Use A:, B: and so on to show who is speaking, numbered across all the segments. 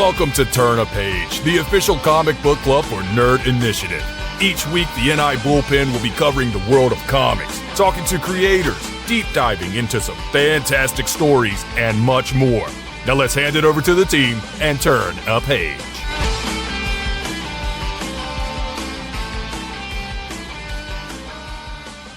A: Welcome to Turn a Page, the official comic book club for Nerd Initiative. Each week, the NI Bullpen will be covering the world of comics, talking to creators, deep diving into some fantastic stories, and much more. Now let's hand it over to the team and turn a page.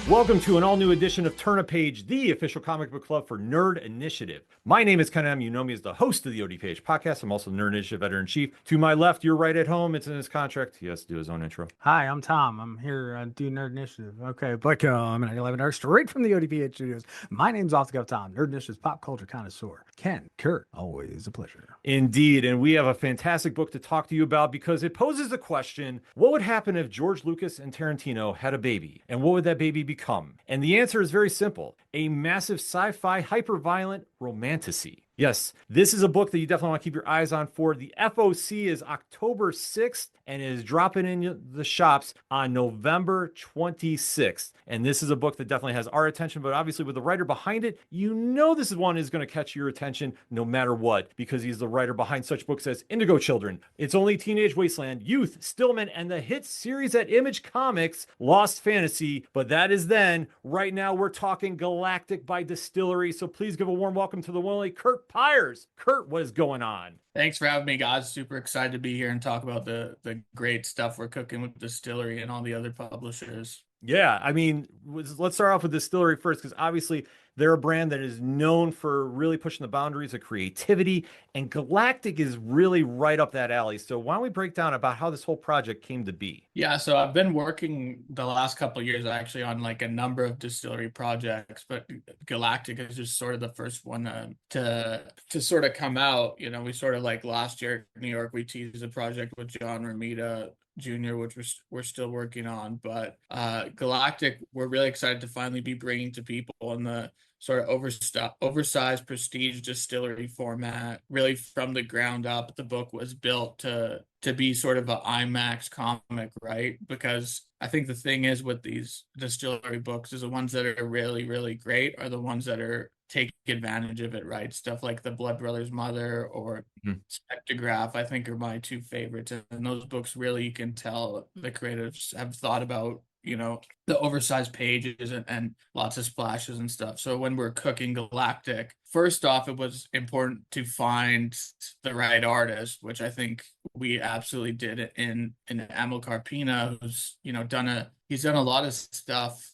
B: Welcome to an all-new edition of Turn a Page, the official comic book club for Nerd Initiative. My name is Ken M. You know me as the host of the ODPH podcast. I'm also the Nerd Initiative Editor-in-Chief. To my left, you're right at home. It's in his contract. He has to do his own intro.
C: Hi, I'm Tom. I'm here to do Nerd Initiative. Okay, but I'm an 11 straight from the ODPH studios. My name's off the cuff Tom, Nerd Initiative's pop culture connoisseur. Ken, Kurt, always a pleasure.
B: Indeed, and we have a fantastic book to talk to you about because it poses the question, what would happen if George Lucas and Tarantino had a baby? And what would that baby become? And the answer is very simple. A massive sci-fi, hyper-violent romantasy. Yes, this is a book that you definitely want to keep your eyes on for. The FOC is October 6th and is dropping in the shops on November 26th. And this is a book that definitely has our attention, but obviously with the writer behind it, you know this is one is going to catch your attention no matter what, because he's the writer behind such books as Indigo Children, It's Only Teenage Wasteland, Youth, Stillman, and the hit series at Image Comics, Lost Fantasy. But that is then. Right now, we're talking Galactic by DSTLRY. So please give a warm welcome to the one and only CURT Pires. Kurt, what is going on?
D: Thanks for having me, guys. Super excited to be here and talk about the great stuff we're cooking with DSTLRY and all the other publishers.
B: Yeah, I mean, let's start off with DSTLRY first, because obviously they're a brand that is known for really pushing the boundaries of creativity, and Galactic is really right up that alley. So why don't we break down about how this whole project came to be?
D: Yeah, so I've been working the last couple of years actually on like a number of DSTLRY projects, but Galactic is just sort of the first one to sort of come out. You know, we sort of like last year in New York, we teased a project with John Romita Jr., which we're still working on, but Galactic, we're really excited to finally be bringing to people in the sort of oversized prestige DSTLRY format. Really from the ground up, the book was built to be sort of an IMAX comic, right? Because I think the thing is with these DSTLRY books is the ones that are really, really great are the ones that are take advantage of it, right? Stuff like the Blood Brothers Mother or Spectrograph, I think, are my two favorites. And those books really, you can tell the creatives have thought about, you know, the oversized pages and lots of splashes and stuff. So when we're cooking Galactic, first off, it was important to find the right artist, which I think we absolutely did in Amilcar Pina, who's, you know, he's done a lot of stuff.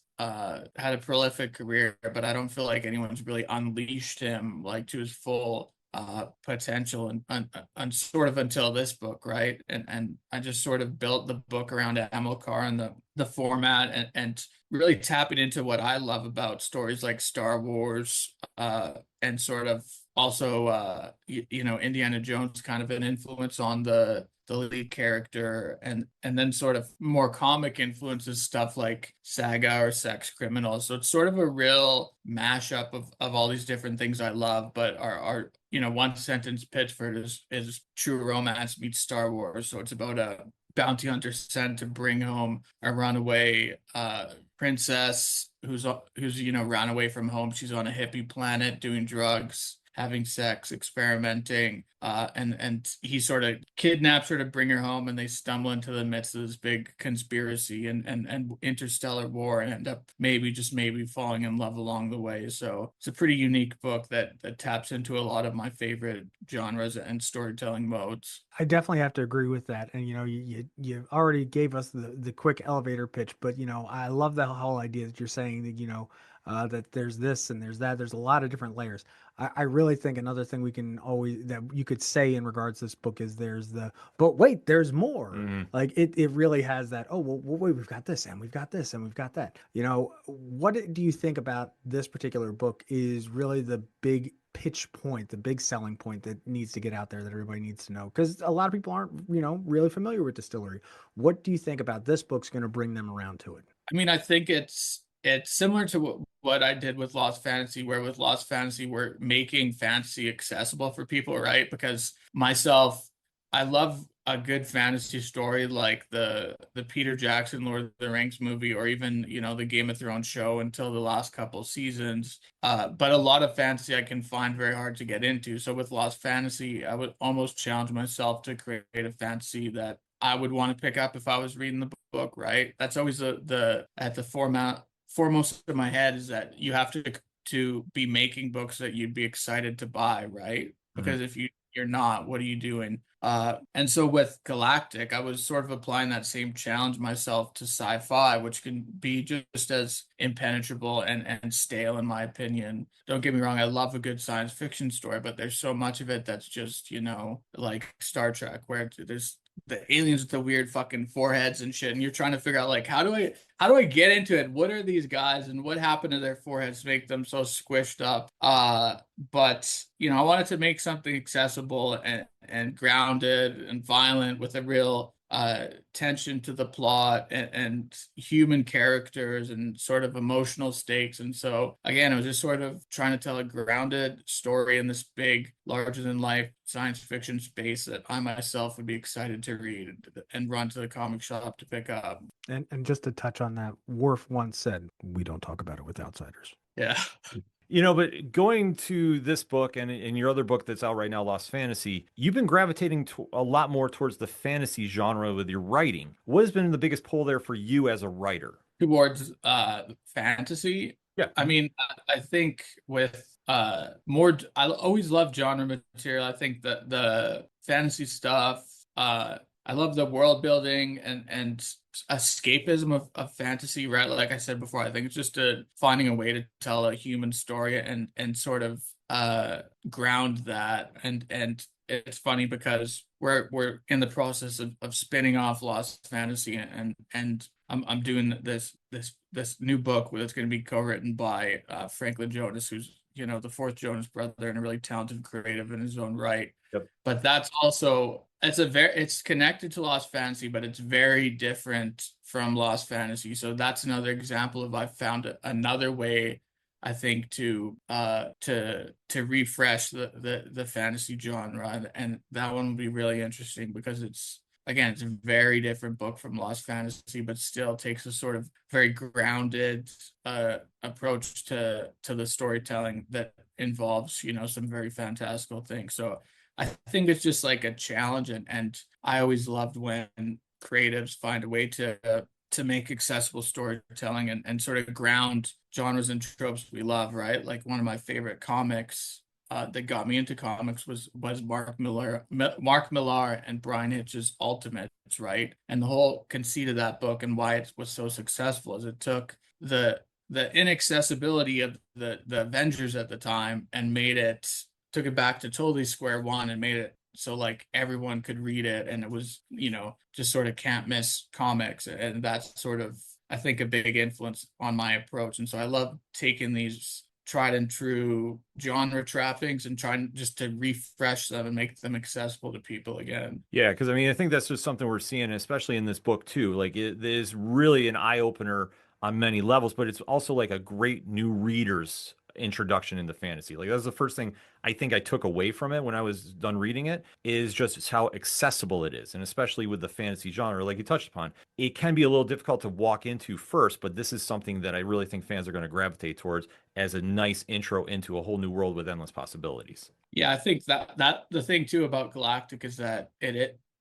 D: Had a prolific career, but I don't feel like anyone's really unleashed him like to his full potential and sort of until this book, right? And I just sort of built the book around Amilcar and the format and really tapping into what I love about stories like Star Wars and sort of also you know, Indiana Jones, kind of an influence on the lead character, and then sort of more comic influences, stuff like Saga or Sex Criminals. So it's sort of a real mashup of all these different things I love, but our you know, one sentence pitch for it is true romance meets Star Wars. So it's about a bounty hunter sent to bring home a runaway princess who's you know, run away from home. She's on a hippie planet doing drugs, having sex, experimenting, and he sort of kidnaps her to bring her home, and they stumble into the midst of this big conspiracy and interstellar war and end up maybe falling in love along the way. So it's a pretty unique book that taps into a lot of my favorite genres and storytelling modes.
C: I definitely have to agree with that. And, you know, you already gave us the quick elevator pitch, but, you know, I love the whole idea that you're saying that, you know, that there's this and there's that. There's a lot of different layers. I really think another thing that you could say in regards to this book is but wait, there's more. Like it really has that, oh, well, wait, we've got this and we've got this and we've got that. You know, what do you think about this particular book is really the big pitch point, the big selling point that needs to get out there that everybody needs to know? Because a lot of people aren't, you know, really familiar with DSTLRY. What do you think about this book's going to bring them around to it?
D: I mean, I think it's similar to what I did with Lost Fantasy, where with Lost Fantasy, we're making fantasy accessible for people, right? Because myself, I love a good fantasy story like the Peter Jackson Lord of the Rings movie, or even, you know, the Game of Thrones show until the last couple seasons. But a lot of fantasy I can find very hard to get into. So with Lost Fantasy, I would almost challenge myself to create a fantasy that I would want to pick up if I was reading the book, right? That's always the at the foremost of my head, is that you have to be making books that you'd be excited to buy, right? Because if you're not, what are you doing? And so with Galactic, I was sort of applying that same challenge myself to sci-fi, which can be just as impenetrable and stale, in my opinion. Don't get me wrong, I love a good science fiction story, but there's so much of it that's just, you know, like Star Trek, where there's the aliens with the weird fucking foreheads and shit, and you're trying to figure out, like, how do I get into it? What are these guys, and what happened to their foreheads to make them so squished up? But you know, I wanted to make something accessible and grounded and violent, with a real tension to the plot, and human characters and sort of emotional stakes. And so again, I was just sort of trying to tell a grounded story in this big, larger than life science fiction space that I myself would be excited to read and run to the comic shop to pick up.
C: And just to touch on that, Worf once said, "We don't talk about it with outsiders."
D: Yeah.
B: You know, but going to this book and your other book that's out right now, Lost Fantasy, you've been gravitating to a lot more towards the fantasy genre with your writing. What has been the biggest pull there for you as a writer?
D: Towards fantasy.
B: Yeah.
D: I mean, I think with more, I always love genre material. I think that the fantasy stuff, I love the world building and escapism of fantasy, right? Like I said before, I think it's just finding a way to tell a human story and sort of ground that. And it's funny because we're in the process of spinning off Lost Fantasy, and I'm doing this new book that's going to be co-written by Franklin Jonas, who's, you know, the fourth Jonas brother and a really talented creative in his own right.
B: Yep.
D: But that's also, it's connected to Lost Fantasy, but it's very different from Lost Fantasy. So that's another example of, I found another way, I think, to refresh the fantasy genre, and that one will be really interesting because it's a very different book from Lost Fantasy, but still takes a sort of very grounded approach to the storytelling that involves, you know, some very fantastical things. So I think it's just like a challenge, and I always loved when creatives find a way to make accessible storytelling and sort of ground genres and tropes we love, right? Like one of my favorite comics that got me into comics was Mark Millar and Brian Hitch's Ultimates, right? And the whole conceit of that book and why it was so successful is it took the inaccessibility of the Avengers at the time and took it back to totally square one and made it so like everyone could read it, and it was, you know, just sort of can't miss comics. And that's sort of, I think, a big influence on my approach. And so I love taking these tried and true genre trappings and trying just to refresh them and make them accessible to people again.
B: Yeah, because I mean, I think that's just something we're seeing, especially in this book too. Like, it is really an eye opener on many levels, but it's also like a great new reader's introduction into fantasy. Like, that's the first thing I think I took away from it when I was done reading it, is just how accessible it is. And especially with the fantasy genre, like you touched upon, it can be a little difficult to walk into first, but this is something that I really think fans are going to gravitate towards as a nice intro into a whole new world with endless possibilities.
D: Yeah, I think that the thing too about Galactic is that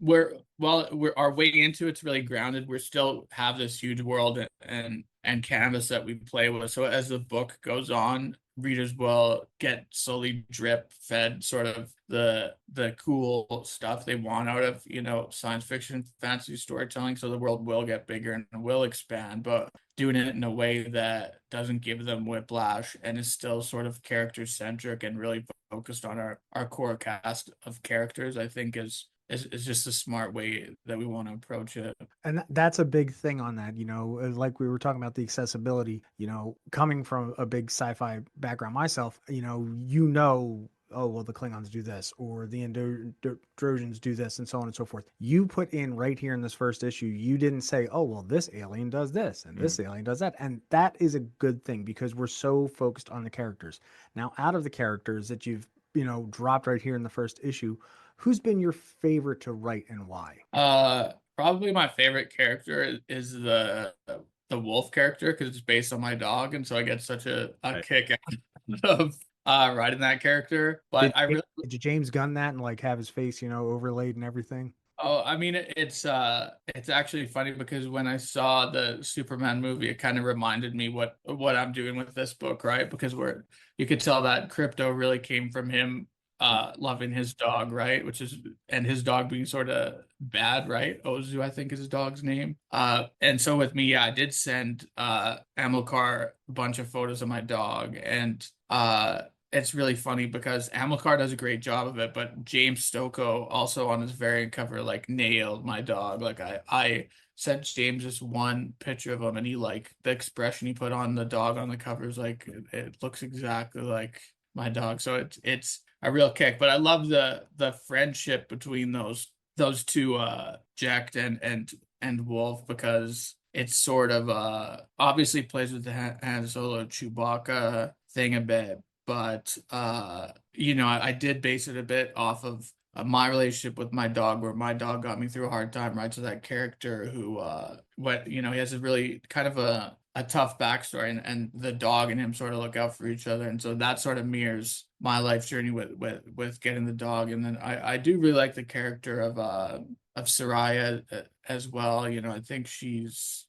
D: we're our way into it's really grounded. We still have this huge world and canvas that we play with. So as the book goes on, readers will get slowly drip fed sort of the cool stuff they want out of, you know, science fiction, fantasy storytelling. So the world will get bigger and will expand, but doing it in a way that doesn't give them whiplash and is still sort of character centric and really focused on our core cast of characters, I think is just a smart way that we want to approach it.
C: And that's a big thing on that, you know, like we were talking about the accessibility, you know, coming from a big sci-fi background myself, you know, oh, well, the Klingons do this, or the Androsians do this, and so on and so forth. You put in right here in this first issue, you didn't say, oh, well, this alien does this, and this alien does that. And that is a good thing because we're so focused on the characters. Now, out of the characters that you've dropped right here in the first issue. Who's been your favorite to write and why?
D: Probably my favorite character is the wolf character because it's based on my dog, and so I get such a
B: Right.
D: kick out of writing that character. But I really
C: Did you James Gunn that and like have his face, overlaid and everything?
D: Oh, I mean, it's actually funny because when I saw the Superman movie, it kind of reminded me what I'm doing with this book, right? Because you could tell that Crypto really came from him loving his dog, right? And his dog being sort of bad, right? Ozu, I think is his dog's name. And so with me, yeah, I did send Amilcar a bunch of photos of my dog, and it's really funny because Amilcar does a great job of it, but James Stocco also on his variant cover like nailed my dog. Like I sent James just one picture of him, and he like the expression he put on the dog on the cover is like it looks exactly like my dog. So it's a real kick. But I love the friendship between those two Jack and Wolf, because it's sort of obviously plays with the Han Solo Chewbacca thing a bit, but I did base it a bit off of my relationship with my dog, where my dog got me through a hard time, right? So that character who he has a really kind of a tough backstory, and the dog and him sort of look out for each other, and so that sort of mirrors my life journey with getting the dog. And then I do really like the character of Soraya as well. I think she's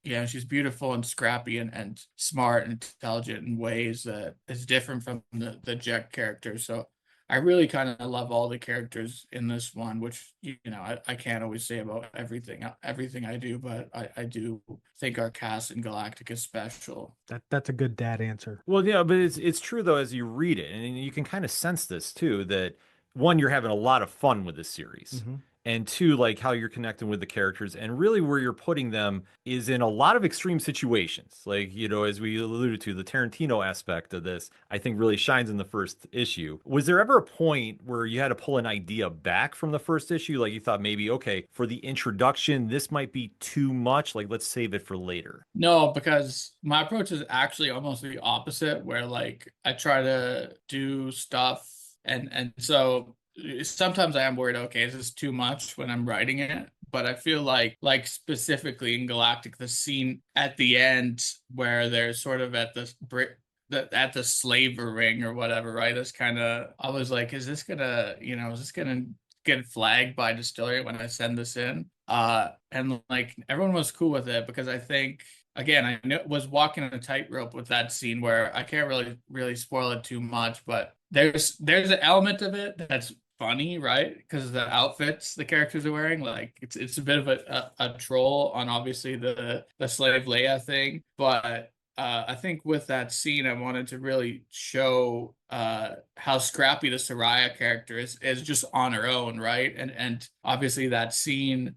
D: she's beautiful and scrappy and smart and intelligent in ways that is different from the Jack character. So I really kind of love all the characters in this one, which I can't always say about everything I do, but I do think our cast in Galactic is special.
C: That's a good dad answer.
B: Well, yeah, but it's true though as you read it, and you can kind of sense this too, that one, you're having a lot of fun with this series.
C: Mm-hmm.
B: And two, like how you're connecting with the characters, and really where you're putting them is in a lot of extreme situations. Like, as we alluded to, the Tarantino aspect of this, I think really shines in the first issue. Was there ever a point where you had to pull an idea back from the first issue? Like you thought maybe, okay, for the introduction, this might be too much. Like, let's save it for later.
D: No, because my approach is actually almost the opposite, where like I try to do stuff, and so sometimes I am worried, okay, is this too much when I'm writing it? But I feel like specifically in Galactic, the scene at the end where they're sort of at at the slaver ring or whatever, right? That's kind of, I was like, is this gonna get flagged by Distillery when I send this in? And like everyone was cool with it, because I think, again, was walking on a tightrope with that scene where I can't really spoil it too much, but there's an element of it that's funny, right? Because the outfits the characters are wearing, like it's a bit of a troll on obviously the slave Leia thing, but I think with that scene, I wanted to really show how scrappy the Soraya character is just on her own, right? And obviously that scene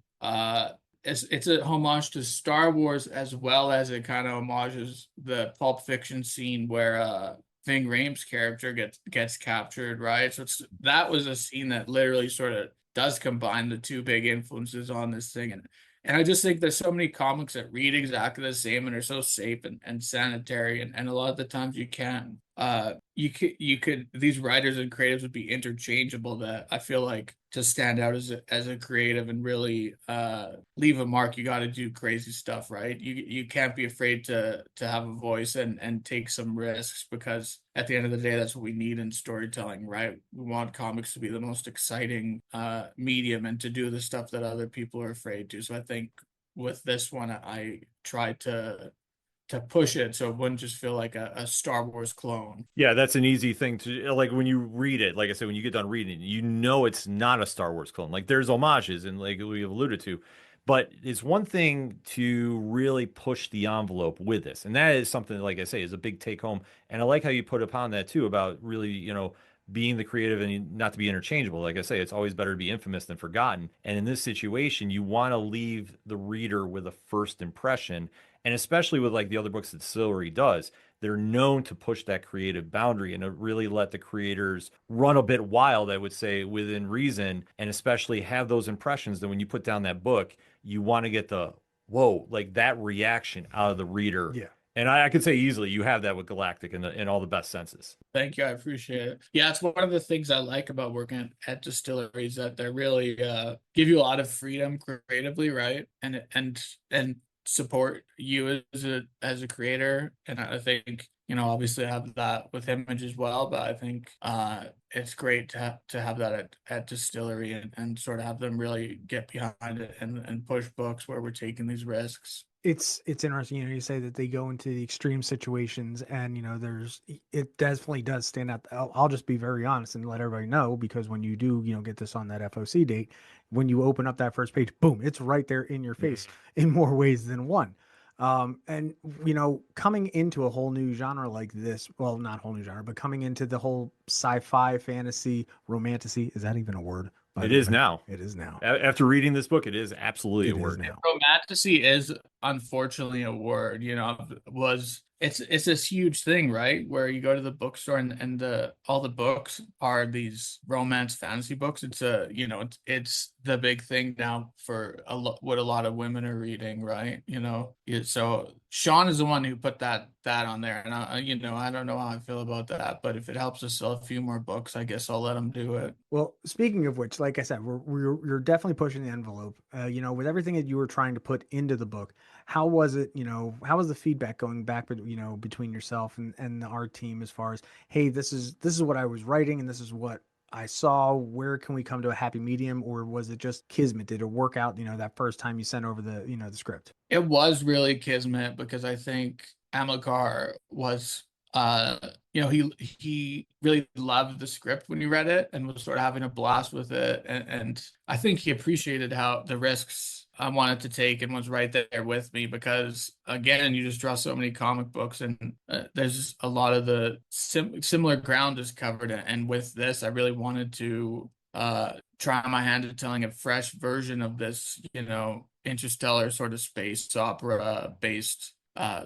D: it's a homage to Star Wars, as well as it kind of homages the Pulp Fiction scene where Ving Rhames' character gets captured, right? So that was a scene that literally sort of does combine the two big influences on this thing. And I just think there's so many comics that read exactly the same and are so safe and sanitary, and a lot of the times you could these writers and creatives would be interchangeable, that I feel like to stand out as a creative and really leave a mark, you got to do crazy stuff, right? You can't be afraid to have a voice and take some risks, because at the end of the day, that's what we need in storytelling, right? We want comics to be the most exciting medium, and to do the stuff that other people are afraid to. So I think with this one, I tried to push it so it wouldn't just feel like a Star Wars clone.
B: Yeah, that's an easy thing to like when you read it. Like I said, when you get done reading it, it's not a Star Wars clone. Like there's homages, and like we have alluded to, but it's one thing to really push the envelope with this, and that is something, like I say, is a big take home. And I like how you put upon that too, about really, being the creative and not to be interchangeable. Like I say, it's always better to be infamous than forgotten. And in this situation, you want to leave the reader with a first impression. And especially with like the other books that Distillery does, they're known to push that creative boundary and to really let the creators run a bit wild, I would say, within reason, and especially have those impressions that when you put down that book, you want to get the whoa, like that reaction out of the reader.
C: Yeah.
B: And I could say easily you have that with Galactic in all the best senses.
D: Thank you. I appreciate it. Yeah, it's one of the things I like about working at distilleries, that they really give you a lot of freedom creatively, right? And support you as a creator. And I think, obviously I have that with Image as well, but I think it's great to have that at distillery, and sort of have them really get behind it and push books where we're taking these risks.
C: It's interesting, you say that they go into the extreme situations, and it definitely does stand out. I'll just be very honest and let everybody know, because when you do get this on that FOC date, when you open up that first page, boom, it's right there in your face in more ways than one. And coming into a whole new genre like this, well, not whole new genre, but coming into the whole sci-fi, fantasy, romantasy, is that even a word?
B: It is now.
C: It is now.
B: After reading this book, it is absolutely a word
C: now.
D: Romantasy is unfortunately a word, it's this huge thing, right? Where you go to the bookstore, and all the books are these romance fantasy books. It's it's the big thing now for what a lot of women are reading, right? So Sean is the one who put that on there, and I don't know how I feel about that, but if it helps us sell a few more books, I guess I'll let him do it.
C: Well, speaking of which, like I said, you're definitely pushing the envelope. With everything that you were trying to put into the book, how was it? How was the feedback going back? But between yourself and the art team, as far as, hey, this is what I was writing, and this is what I saw. Where can we come to a happy medium? Or was it just kismet? Did it work out? That first time you sent over the the script.
D: It was really kismet, because I think Amilcar was he really loved the script when he read it, and was sort of having a blast with it, and I think he appreciated how the risks I wanted to take, and was right there with me, because again, you just draw so many comic books, and there's a lot of the similar ground is covered, and with this I really wanted to try my hand at telling a fresh version of this interstellar sort of space opera based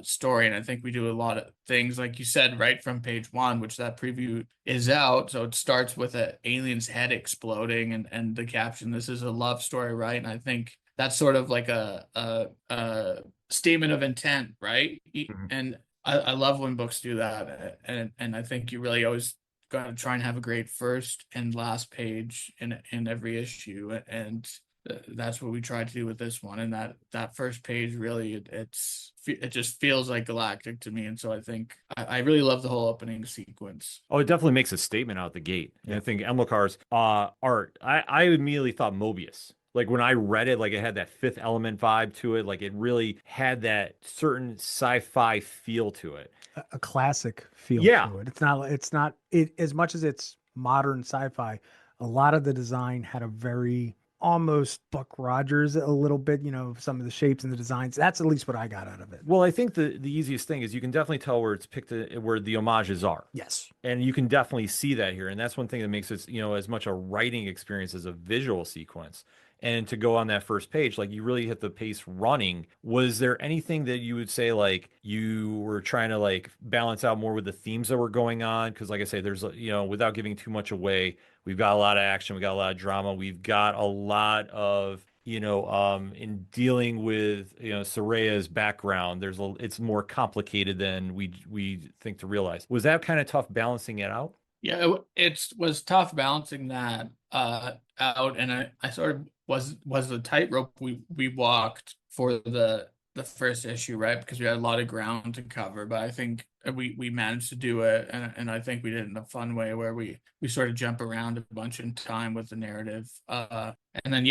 D: story. And I think we do a lot of things, like you said, right from page 1, which that preview is out. So it starts with an alien's head exploding, and the caption, "This is a love story," right? And I think that's sort of like a statement of intent, right? And I love when books do that, and I think you really always got to try and have a great first and last page in every issue, and that's what we tried to do with this one. And that first page really, it just feels like Galactic to me, and so I think I really love the whole opening sequence.
B: Oh, it definitely makes a statement out the gate. And I think Amilcar's art, I immediately thought Mobius. Like when I read it, like it had that Fifth Element vibe to it. Like it really had that certain sci-fi feel to it.
C: A classic feel to it. It's not as much as it's modern sci-fi. A lot of the design had a very almost Buck Rogers a little bit, some of the shapes and the designs. That's at least what I got out of it.
B: Well, I think the easiest thing is you can definitely tell where it's picked, where the homages are.
C: Yes.
B: And you can definitely see that here. And that's one thing that makes it, as much a writing experience as a visual sequence. And to go on that first page, like you really hit the pace running. Was there anything that you would say, like you were trying to like balance out more with the themes that were going on? Because like I say, there's, without giving too much away, we've got a lot of action, we got a lot of drama, we've got a lot of, in dealing with, Soraya's background, it's more complicated than we think to realize. Was that kind of tough balancing it out?
D: Yeah, it was tough balancing that out, and I sort of was the tightrope we walked for the first issue, right? Because we had a lot of ground to cover, but I think we managed to do it, and I think we did it in a fun way where we sort of jump around a bunch in time with the narrative. And then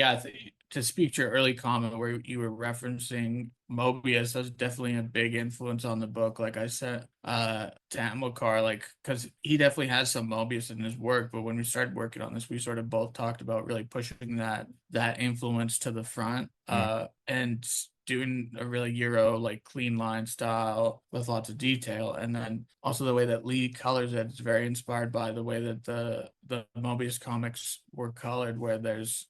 D: to speak to your early comment where you were referencing Mobius, that's definitely a big influence on the book. Like I said to Amilcar, like, because he definitely has some Mobius in his work, but when we started working on this, we sort of both talked about really pushing that influence to the front, and doing a really Euro, like clean line style with lots of detail. And then also the way that Lee colors it is very inspired by the way that the Mobius comics were colored, where there's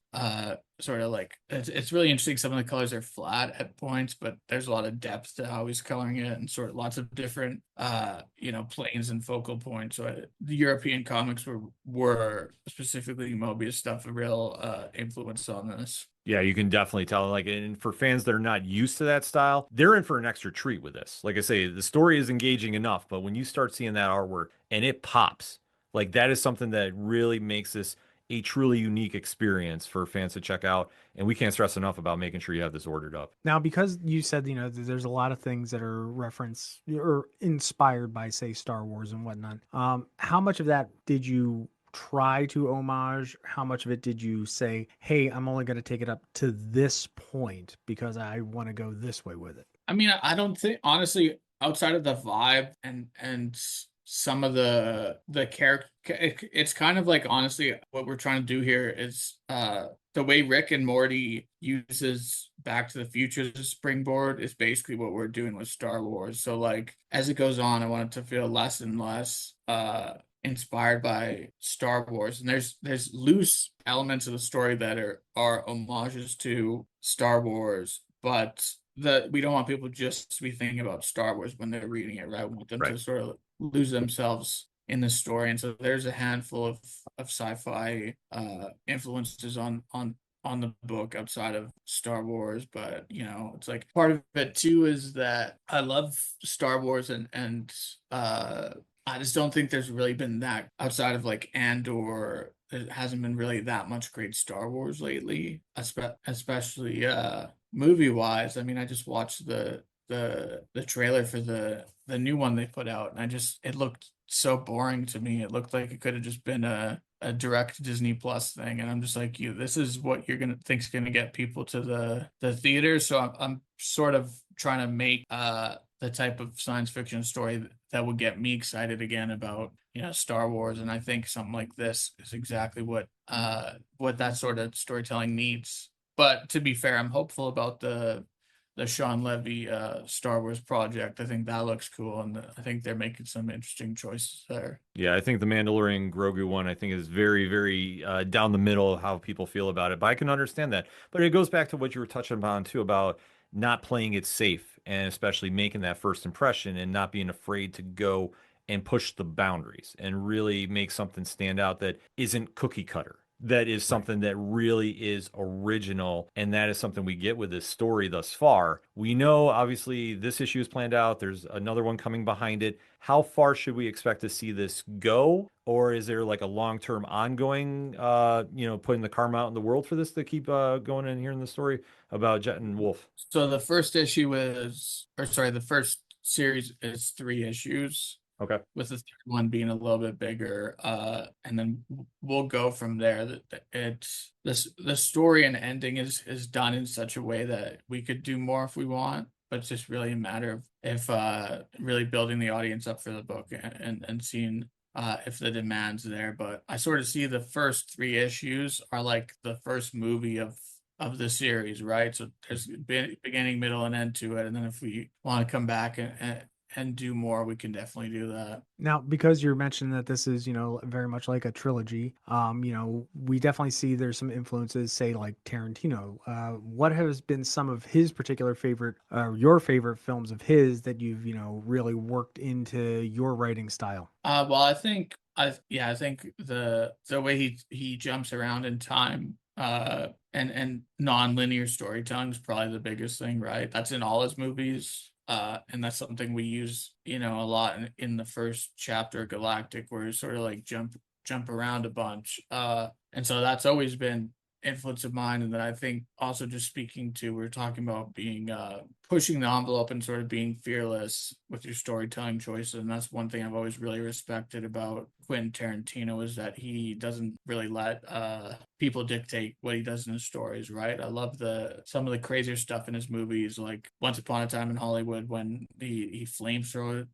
D: sort of like, it's really interesting. Some of the colors are flat at points, but there's a lot of depth to how he's coloring it, and sort of lots of different planes and focal points. So the European comics were specifically Mobius stuff a real influence on this.
B: Yeah, you can definitely tell. Like, and for fans that are not used to that style, they're in for an extra treat with this. Like I say, the story is engaging enough, but when you start seeing that artwork and it pops, like that is something that really makes this a truly unique experience for fans to check out. And we can't stress enough about making sure you have this ordered up.
C: Now, because you said, there's a lot of things that are referenced or inspired by, say, Star Wars and whatnot. How much of that did you try to homage? How much of it did you say, hey, I'm only going to take it up to this point because I want to go this way with it?
D: I mean, I don't think, honestly, outside of the vibe and some of the character, it's kind of like, honestly, what we're trying to do here is the way Rick and Morty uses Back to the Future as a springboard is basically what we're doing with Star Wars. So like as it goes on, I want it to feel less and less inspired by Star Wars. And there's loose elements of the story that are homages to Star Wars, but that we don't want people just to be thinking about Star Wars when they're reading it, right? We want them to sort of lose themselves in the story. And so there's a handful of sci-fi influences on the book outside of Star Wars. But it's like part of it too is that I love Star Wars and I just don't think there's really been that outside of like Andor. There hasn't been really that much great Star Wars lately, especially movie wise. I mean, I just watched the trailer for the new one they put out, and it looked so boring to me. It looked like it could have just been a direct Disney Plus thing, and I'm just like, this is what you're gonna think's gonna get people to the theater. So I'm sort of trying to make the type of science fiction story that would get me excited again about Star Wars, and I think something like this is exactly what that sort of storytelling needs. But to be fair, I'm hopeful about the Sean Levy Star Wars project. I think that looks cool, and I think they're making some interesting choices there.
B: Yeah, I think the Mandalorian Grogu one, I think is very, very down the middle of how people feel about it. But I can understand that. But it goes back to what you were touching upon too about not playing it safe and especially making that first impression and not being afraid to go and push the boundaries and really make something stand out that isn't cookie cutter. That is something that really is original, and that is something we get with this story thus far. We know, obviously, this issue is planned out. There's another one coming behind it. How far should we expect to see this go? Or is there like a long-term ongoing, putting the karma out in the world for this to keep going and hearing the story about Jet and Wolf?
D: So the first issue the first series is 3 issues.
B: Okay.
D: With the third one being a little bit bigger, and then we'll go from there. The story and ending is done in such a way that we could do more if we want, but it's just really a matter of if really building the audience up for the book and seeing if the demand's there. But I sort of see the first 3 issues are like the first movie of the series, right? So there's beginning, middle, and end to it, and then if we want to come back and do more, we can definitely do that.
C: Now, because you're mentioning that this is, very much like a trilogy, we definitely see there's some influences, say like Tarantino. What has been some of his particular favorite, your favorite films of his that you've, really worked into your writing style?
D: Well, I think the way he jumps around in time, and non-linear storytelling is probably the biggest thing, right? That's in all his movies. And that's something we use, a lot in the first chapter of Galactic, where you sort of like jump around a bunch. And so that's always been influence of mine. And then I think also just speaking to, we are talking about being pushing the envelope and sort of being fearless with your storytelling choices. And that's one thing I've always really respected about Quentin Tarantino, is that he doesn't really let people dictate what he does in his stories, right? I love some of the crazier stuff in his movies, like Once Upon a Time in Hollywood, when he throwers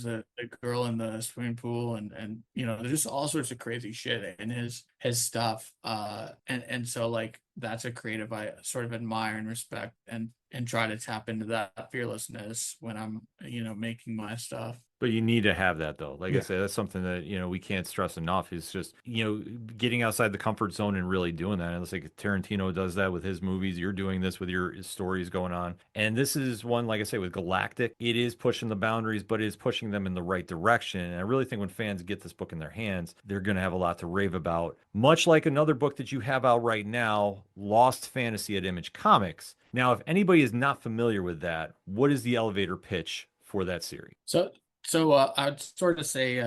D: the girl in the swimming pool, and there's just all sorts of crazy shit in his stuff. And so like that's a creative I sort of admire and respect, and try to tap into that fearlessness when I'm making my stuff.
B: But you need to have that though. Like I
C: Yeah.
B: say, that's something that, we can't stress enough is just, getting outside the comfort zone and really doing that. And it's like Tarantino does that with his movies. You're doing this with your stories going on. And this is one, like I say, with Galactic, it is pushing the boundaries, but it is pushing them in the right direction. And I really think when fans get this book in their hands, they're going to have a lot to rave about. Much like another book that you have out right now, Lost Fantasy at Image Comics. Now, if anybody is not familiar with that, what is the elevator pitch for that series?
D: So I'd sort of say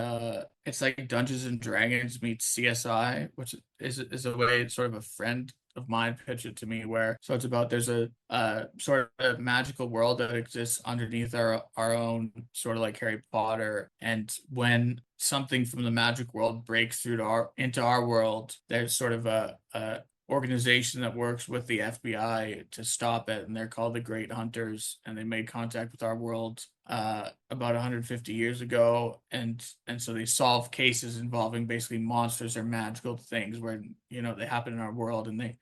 D: it's like Dungeons and Dragons meets CSI, which is a way sort of a friend of mine pitched it to me where so it's about there's a sort of magical world that exists underneath our own sort of like Harry Potter, and when something from the magic world breaks through to into our world, there's sort of a organization that works with the FBI to stop it, and they're called the Great Hunters, and they made contact with our world about 150 years ago, and so they solve cases involving basically monsters or magical things where they happen in our world, and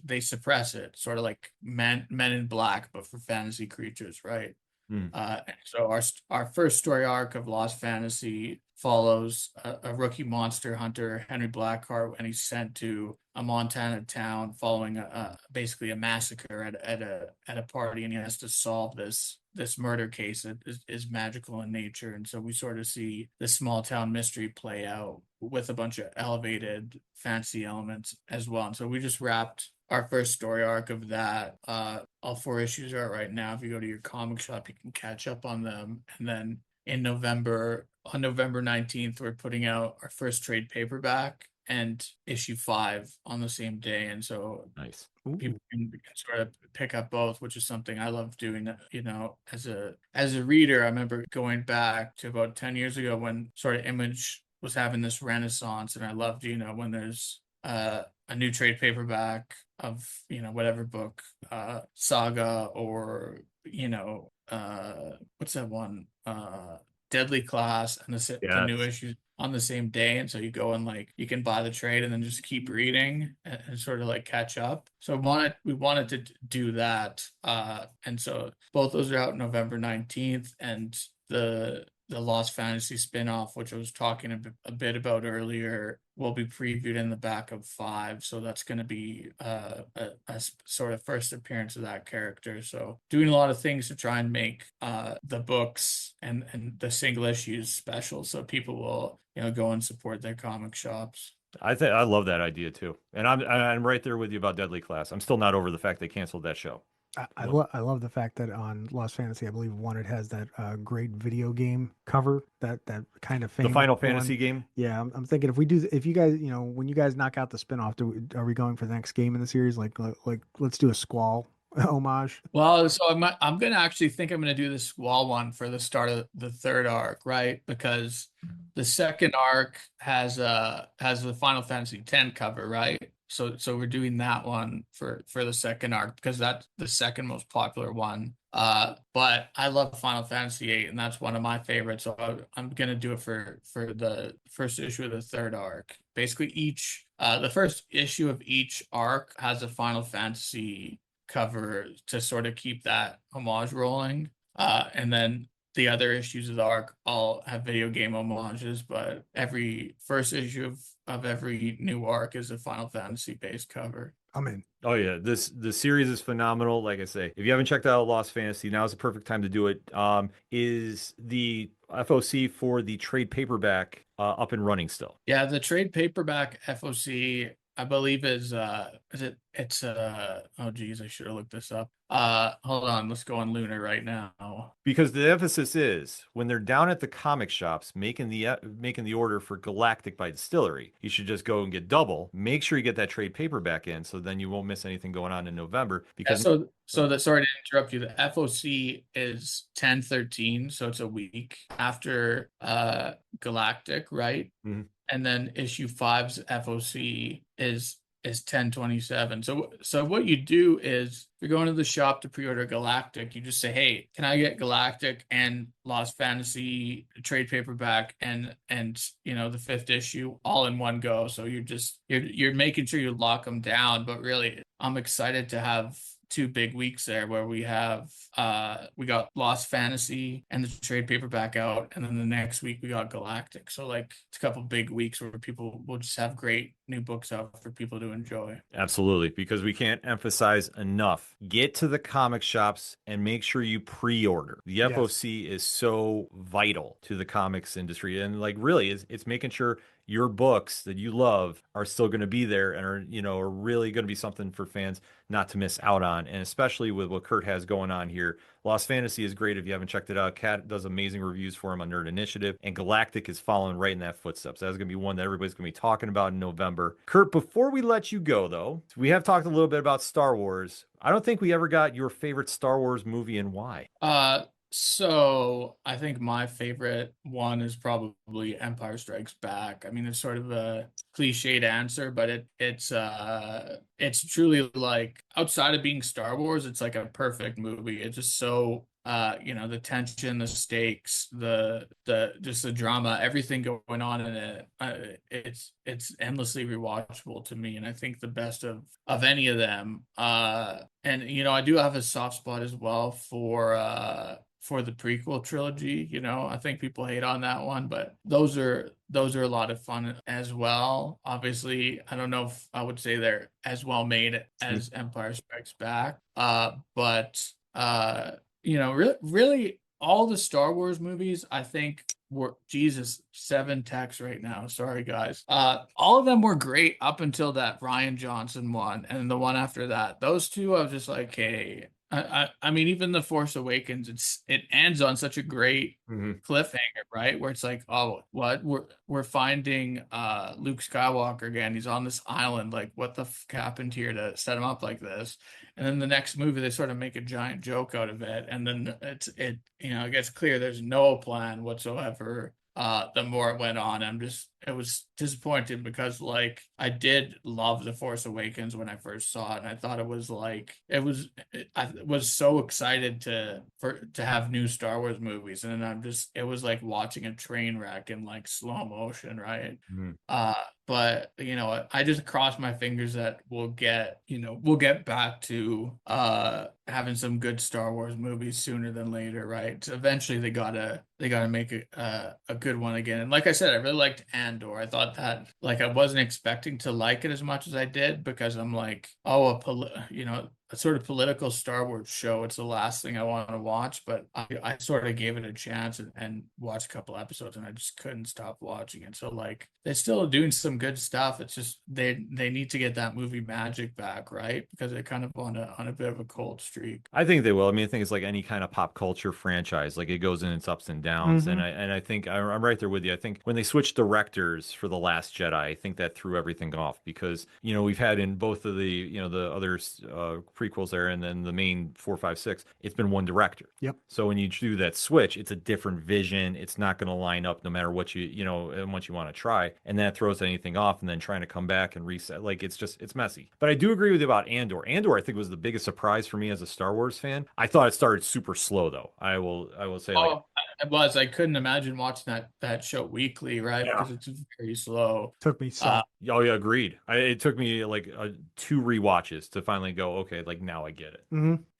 D: they suppress it, sort of like Men in Black, but for fantasy creatures, right? So our first story arc of Lost Fantasy follows a rookie monster hunter, Henry Blackheart, when he's sent to a Montana town following basically a massacre at a party, and he has to solve this murder case that is magical in nature. And so we sort of see this small town mystery play out with a bunch of elevated fantasy elements as well. And so we just wrapped our first story arc of that. All 4 issues are out right now. If you go to your comic shop, you can catch up on them. And then on November 19th, we're putting out our first trade paperback and issue 5 on the same day. And so
B: Nice.
D: people can sort of pick up both, which is something I love doing. As a reader, I remember going back to about 10 years ago when sort of Image was having this renaissance, and I loved when there's a new trade paperback of whatever book, Saga, or what's that one, Deadly Class, and the new issues on the same day. And so you go and you can buy the trade and then just keep reading and sort of catch up. So we wanted to do that, and so both those are out November 19th, and the Lost Fantasy spinoff, which I was talking a bit about earlier, will be previewed in the back of 5. So that's going to be a sort of first appearance of that character. So doing a lot of things to try and make the books and the single issues special, so people will go and support their comic shops.
B: I love that idea too, and I'm right there with you about Deadly Class. I'm still not over the fact they canceled that show.
C: I love the fact that on Lost Fantasy, I believe it has that great video game cover, that kind of
B: The Final Fantasy game.
C: Yeah, I'm thinking if you guys, when you guys knock out the spinoff, are we going for the next game in the series? Like let's do a Squall homage.
D: Well, so I'm gonna actually think I'm gonna do the Squall one for the start of the 3rd arc, right? Because the 2nd arc has the Final Fantasy X cover, right? So we're doing that one for the 2nd arc because that's the second most popular one. But I love Final Fantasy VIII, and that's one of my favorites. So I'm gonna do it for the first issue of the 3rd arc. Basically, the first issue of each arc has a Final Fantasy cover to sort of keep that homage rolling. And then the other issues of the arc all have video game homages, but every first issue of every new arc is a Final Fantasy based cover.
C: I'm in.
B: Oh yeah, the series is phenomenal. Like I say, if you haven't checked out Lost Fantasy, now is the perfect time to do it. Is the FOC for the trade paperback up and running still?
D: Yeah, the trade paperback FOC, I believe oh geez, I should have looked this up. Hold on, let's go on Lunar right now.
B: Because the emphasis is when they're down at the comic shops making the order for Galactic by DSTLRY, you should just go and get double. Make sure you get that trade paperback in, so then you won't miss anything going on in November. Because
D: sorry to interrupt you. The FOC is 10/13, so it's a week after Galactic, right?
B: Mm-hmm.
D: And then issue 5's FOC is 10/27. So what you do is you're going to the shop to pre-order Galactic, you just say, hey, can I get Galactic and Lost Fantasy trade paperback and the 5th issue all in one go? So you're making sure you lock them down. But really, I'm excited to have 2 big weeks there where we got Lost Fantasy and the trade paperback out, and then the next week we got Galactic. So like it's a couple big weeks where people will just have great new books out for people to enjoy.
B: Absolutely, because we can't emphasize enough. Get to the comic shops and make sure you pre-order. The FOC is so vital to the comics industry, and like really it's making sure your books that you love are still going to be there and are really going to be something for fans not to miss out on. And especially with what Curt has going on here, Lost Fantasy is great if you haven't checked it out. Kat does amazing reviews for him on Nerd Initiative, and Galactic is following right in that footsteps. That's going to be one that everybody's going to be talking about in November. Curt, before we let you go, though, we have talked a little bit about Star Wars. I don't think we ever got your favorite Star Wars movie and why.
D: So I think my favorite one is probably Empire Strikes Back. I mean, it's sort of a cliched answer, but it's truly like, outside of being Star Wars, it's like a perfect movie. It's just so the tension, the stakes, the just the drama, everything going on in it. It's endlessly rewatchable to me, and I think the best of any of them. And I do have a soft spot as well for the prequel trilogy. I think people hate on that one, but those are a lot of fun as well. Obviously, I don't know if I would say they're as well made as Empire Strikes Back, but really all the Star Wars movies, I think, were 7 texts right now. Sorry, guys. All of them were great up until that Rian Johnson one, and the one after that. Those two, I was just like, hey. I mean, even The Force Awakens, it ends on such a great cliffhanger, right? Where it's like, oh, what? We're finding Luke Skywalker again. He's on this island. Like, what the f happened here to set him up like this? And then the next movie, they sort of make a giant joke out of it, and then it gets clear there's no plan whatsoever. The more it went on, it was disappointed because like I did love The Force Awakens when I first saw it, and I thought I was so excited to have new Star Wars movies, and then it was like watching a train wreck in like slow motion, right? But I just cross my fingers that we'll get back to having some good Star Wars movies sooner than later, right? So eventually they gotta make a good one again. And like I said, I really liked Andor. I thought that, like, I wasn't expecting to like it as much as I did, because I'm like, oh, a sort of political Star Wars show. It's the last thing I want to watch, but I sort of gave it a chance and watched a couple episodes, and I just couldn't stop watching it. So like, they're still doing some good stuff. It's just they need to get that movie magic back, right? Because they're kind of on a bit of a cold streak.
B: I think they will. I mean, I think it's like any kind of pop culture franchise. Like, it goes in its ups and downs, and I think I'm right there with you. I think when they switched directors for The Last Jedi, I think that threw everything off, because we've had in both of the the other prequels there, and then the main 4, 5, 6, it's been one director.
C: Yep.
B: So when you do that switch, it's a different vision. It's not going to line up no matter what and what you want to try, and that throws anything off. And then trying to come back and reset, like, it's messy. But I do agree with you about Andor. Andor, I think, was the biggest surprise for me as a Star Wars fan. I thought it started super slow, though. I will say, like,
D: it was. I couldn't imagine watching that show weekly, right?
B: Yeah.
D: Because it's very slow.
C: Took me so.
B: Oh yeah, agreed. It took me like 2 rewatches to finally go, okay, like, now I get it.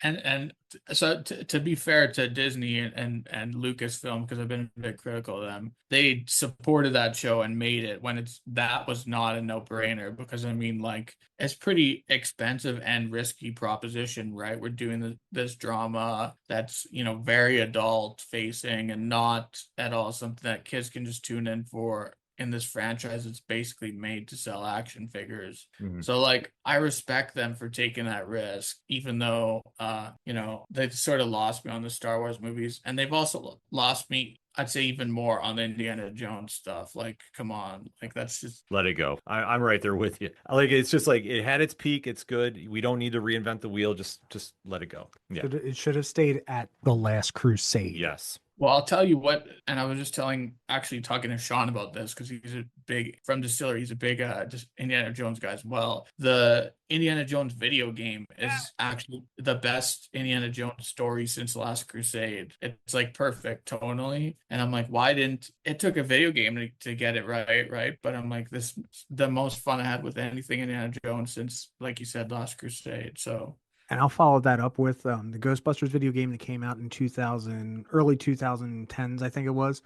D: And so to be fair to Disney and Lucasfilm, because I've been a bit critical of them, they supported that show and made it when that was not a no-brainer, because I mean, like, it's pretty expensive and risky proposition, right? We're doing this drama that's very adult facing and not at all something that kids can just tune in for. In this franchise, it's basically made to sell action figures. So like, I respect them for taking that risk, even though they sort of lost me on the Star Wars movies, and they've also lost me, I'd say, even more on the Indiana Jones stuff. Like, come on, like, that's just,
B: let it go. I'm right there with you. Like, it's just like, it had its peak. It's good. We don't need to reinvent the wheel. Just let it go. Yeah.
C: It should have stayed at The Last Crusade.
B: Yes.
D: Well, I'll tell you what, and I was just talking to Sean about this because he's a big, from Distillery, he's a big just Indiana Jones guy as well. The Indiana Jones video game is actually the best Indiana Jones story since The Last Crusade. It's like perfect tonally. And I'm like, why didn't, it took a video game to get it right? But I'm like, this the most fun I had with anything Indiana Jones since, like you said, Last Crusade. So.
C: And I'll follow that up with the Ghostbusters video game that came out in early 2010s, I think it was.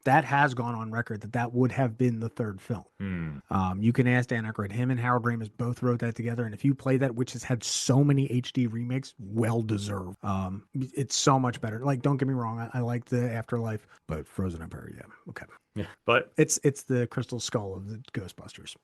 C: That has gone on record that would have been the third film. You can ask Dan Aykroyd. Him and Harold Ramis both wrote that together. And if you play that, which has had so many HD remakes, well deserved. It's so much better. Like, don't get me wrong, I like the Afterlife, but Frozen Empire, yeah, okay.
B: Yeah, but
C: it's the Crystal Skull of the Ghostbusters.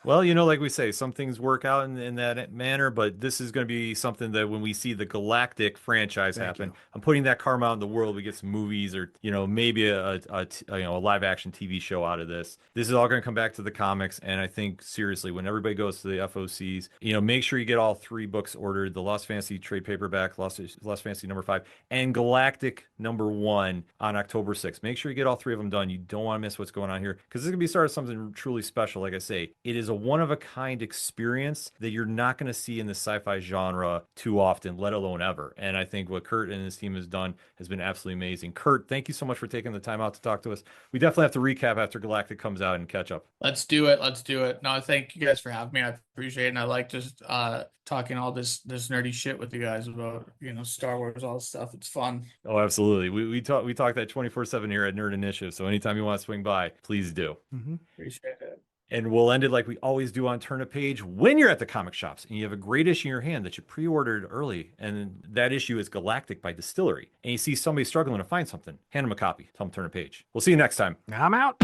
B: Well, like we say, some things work out in that manner, but this is going to be something that when we see the Galactic franchise happen, I'm putting that karma out in the world. We get some movies or, maybe a live action TV show out of this. This is all going to come back to the comics. And I think seriously, when everybody goes to the FOCs, make sure you get all 3 books ordered: the Lost Fantasy trade paperback, Lost Fantasy #5, and Galactic #1 on October 6th. Make sure you get all 3 of them done. You don't want to miss what's going on here, because this is going to be started something truly special. Like I say, it is a one-of-a-kind experience that you're not going to see in the sci-fi genre too often, let alone ever. And I think what Kurt and his team has done has been absolutely amazing. Kurt, thank you so much for taking the time out to talk to us. We definitely have to recap after Galactic comes out and catch up.
D: Let's do it. No, thank you guys for having me. I appreciate it. And I like just talking all this nerdy shit with you guys about, Star Wars, all this stuff. It's fun.
B: Oh, absolutely. We talk that 24/7 here at Nerd Initiative. So anytime you want to swing by, please do.
D: Appreciate it.
B: And we'll end it like we always do on Turn a Page. When you're at the comic shops and you have a great issue in your hand that you pre-ordered early, and that issue is Galactic by Distillery, and you see somebody struggling to find something, hand them a copy. Tell them Turn a Page. We'll see you next time.
C: I'm out.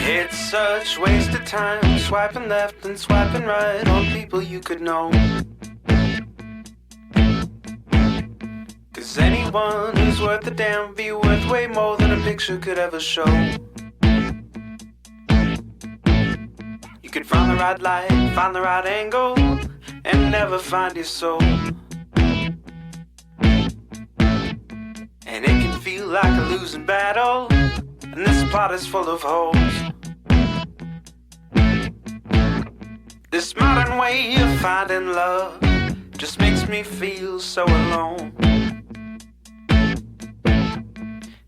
E: It's such waste of time, swiping left and swiping right on people you could know. 'Cause anyone who's worth a damn be worth way more than a picture could ever show. You could find the right light, find the right angle, and never find your soul. And it can feel like a losing battle, and this plot is full of holes. This modern way of finding love just makes me feel so alone.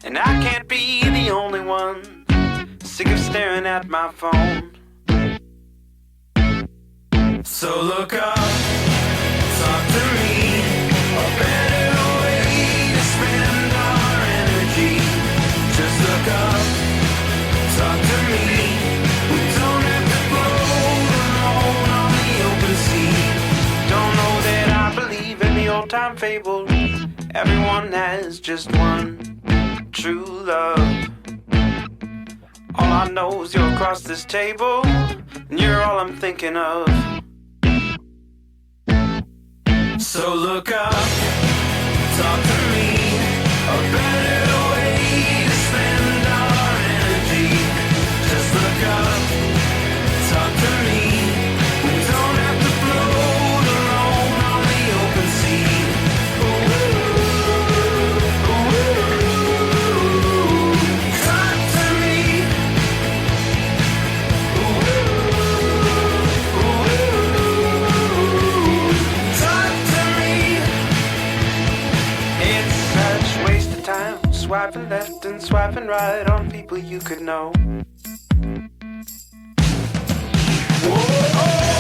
E: And I can't be the only one sick of staring at my phone. So look up, talk to me, a better way to spend our energy. Just look up, talk to me. We don't have to float alone on the open sea. Don't know that I believe in the old time fable. Everyone has just one true love. All I know is you're across this table, and you're all I'm thinking of. So look up, talk to me, a better way to spend our energy. Just look up, talk to me. We don't have to float alone on the open sea. Talk to me. Talk to me. It's such waste of time, swiping left and swiping right on people you could know. Whoa, oh.